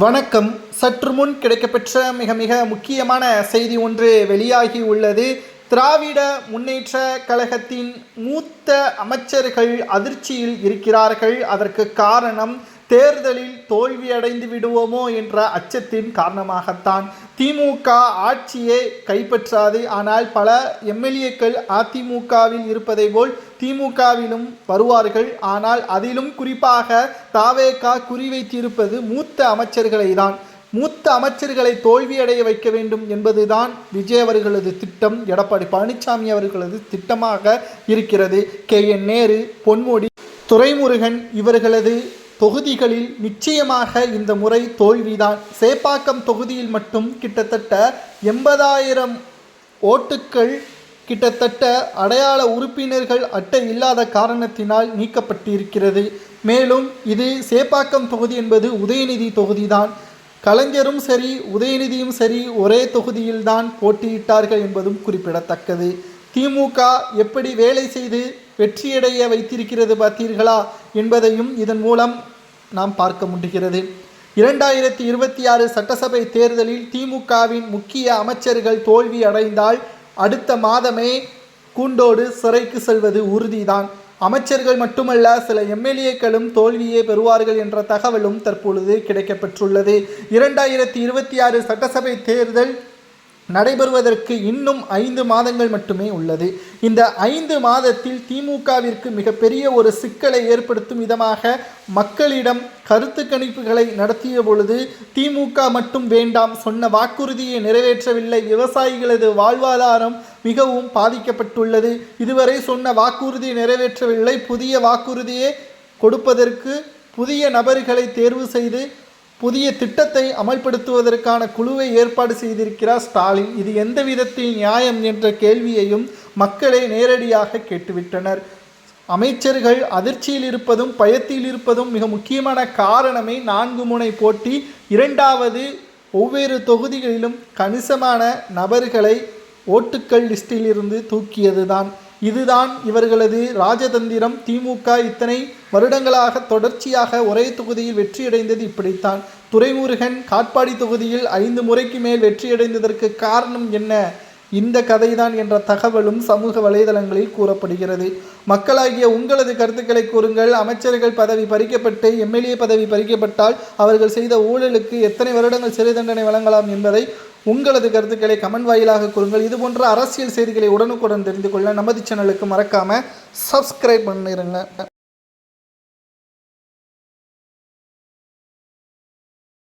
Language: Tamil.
வணக்கம். சற்று முன் கிடைக்கப்பெற்ற மிக மிக முக்கியமான செய்தி ஒன்று வெளியாகி உள்ளது. திராவிட முன்னேற்ற கழகத்தின் மூத்த அமைச்சர்கள் அதிர்ச்சியில் இருக்கிறார்கள். அதற்கு காரணம் தேர்தலில் தோல்வியடைந்து விடுவோமோ என்ற அச்சத்தின் காரணமாகத்தான். திமுக ஆட்சியை கைப்பற்றாது. ஆனால் பல எம்எல்ஏக்கள் அதிமுகவில் இருப்பதை போல் திமுகவிலும் வருவார்கள். ஆனால் அதிலும் குறிப்பாக தாவேகா குறிவைத்திருப்பது மூத்த அமைச்சர்களை தான். மூத்த அமைச்சர்களை தோல்வியடைய வைக்க வேண்டும் என்பதுதான் விஜய் அவர்களது திட்டம், எடப்பாடி பழனிசாமி அவர்களது திட்டமாக இருக்கிறது. KN நேரு, பொன்முடி, துரைமுருகன் இவர்களது தொகுதிகளில் நிச்சயமாக இந்த முறை தோல்விதான். சேப்பாக்கம் தொகுதியில் மட்டும் கிட்டத்தட்ட 80,000 ஓட்டுக்கள் கிட்டத்தட்ட அடையாள உறுப்பினர்கள் அட்டை இல்லாத காரணத்தினால் நீக்கப்பட்டிருக்கிறது. மேலும் இது சேப்பாக்கம் தொகுதி என்பது உதயநிதி தொகுதிதான். கலைஞரும் சரி உதயநிதியும் சரி ஒரே தொகுதியில்தான் போட்டியிட்டார்கள் என்பதும் குறிப்பிடத்தக்கது. திமுக எப்படி வேலை செய்து வெற்றியடைய வைத்திருக்கிறது பார்த்தீர்களா என்பதையும் இதன் மூலம் நாம் பார்க்க முடிகிறது. 2026 சட்டசபை தேர்தலில் திமுகவின் முக்கிய அமைச்சர்கள் தோல்வி அடைந்தால் அடுத்த மாதமே கூண்டோடு சிறைக்கு செல்வது உறுதிதான். அமைச்சர்கள் மட்டுமல்ல, சில எம்எல்ஏக்களும் தோல்வியே பெறுவார்கள் என்ற தகவலும் தற்பொழுது கிடைக்கப்பெற்றுள்ளது. 2026 சட்டசபை தேர்தல் நடைபெறுவதற்கு இன்னும் 5 மாதங்கள் மட்டுமே உள்ளது. இந்த 5 மாதத்தில் திமுகவிற்கு மிகப்பெரிய ஒரு சிக்கலை ஏற்படுத்தும் விதமாக மக்களிடம் கருத்து கணிப்புகளை நடத்திய பொழுது திமுக மட்டும் வேண்டாம், சொன்ன வாக்குறுதியை நிறைவேற்றவில்லை, விவசாயிகளது வாழ்வாதாரம் மிகவும் பாதிக்கப்பட்டுள்ளது, இதுவரை சொன்ன வாக்குறுதியை நிறைவேற்றவில்லை, புதிய வாக்குறுதியை கொடுப்பதற்கு புதிய நபர்களை தேர்வு செய்து புதிய திட்டத்தை அமல்படுத்துவதற்கான குழுவை ஏற்பாடு செய்திருக்கிறார் ஸ்டாலின். இது எந்த விதத்தில் நியாயம் என்ற கேள்வியையும் மக்களே நேரடியாக கேட்டுவிட்டனர். அமைச்சர்கள் அதிர்ச்சியில் இருப்பதும் பயத்தில் இருப்பதும் மிக முக்கியமான காரணமே 4 முனை போட்டி. இரண்டாவது, ஒவ்வொரு தொகுதிகளிலும் கணிசமான நபர்களை ஓட்டுக்கள் லிஸ்டில் இருந்து தூக்கியதுதான். இதுதான் இவர்களது ராஜதந்திரம். திமுக இத்தனை வருடங்களாக தொடர்ச்சியாக ஒரே தொகுதியில் வெற்றியடைந்தது இப்படித்தான். துரைமுருகன் காட்பாடி தொகுதியில் 5 முறைக்கு மேல் வெற்றியடைந்ததற்கு காரணம் என்ன? இந்த கதைதான் என்ற தகவலும் சமூக வலைதளங்களில் கூறப்படுகிறது. மக்களாகிய உங்களது கருத்துக்களை கூறுங்கள். அமைச்சர்கள் பதவி பறிக்கப்பட்டு எம்எல்ஏ பதவி பறிக்கப்பட்டால் அவர்கள் செய்த ஊழலுக்கு எத்தனை வருடங்கள் சிறை தண்டனை வழங்கலாம் என்பதை உங்களது கருத்துக்களை கமெண்ட் வாயிலாக கூறுங்கள். இதுபோன்ற அரசியல் செய்திகளை உடனுக்குடன் தெரிந்து கொள்ள நமது சேனலுக்கு மறக்காமல் சப்ஸ்கிரைப் பண்ணிடுங்க.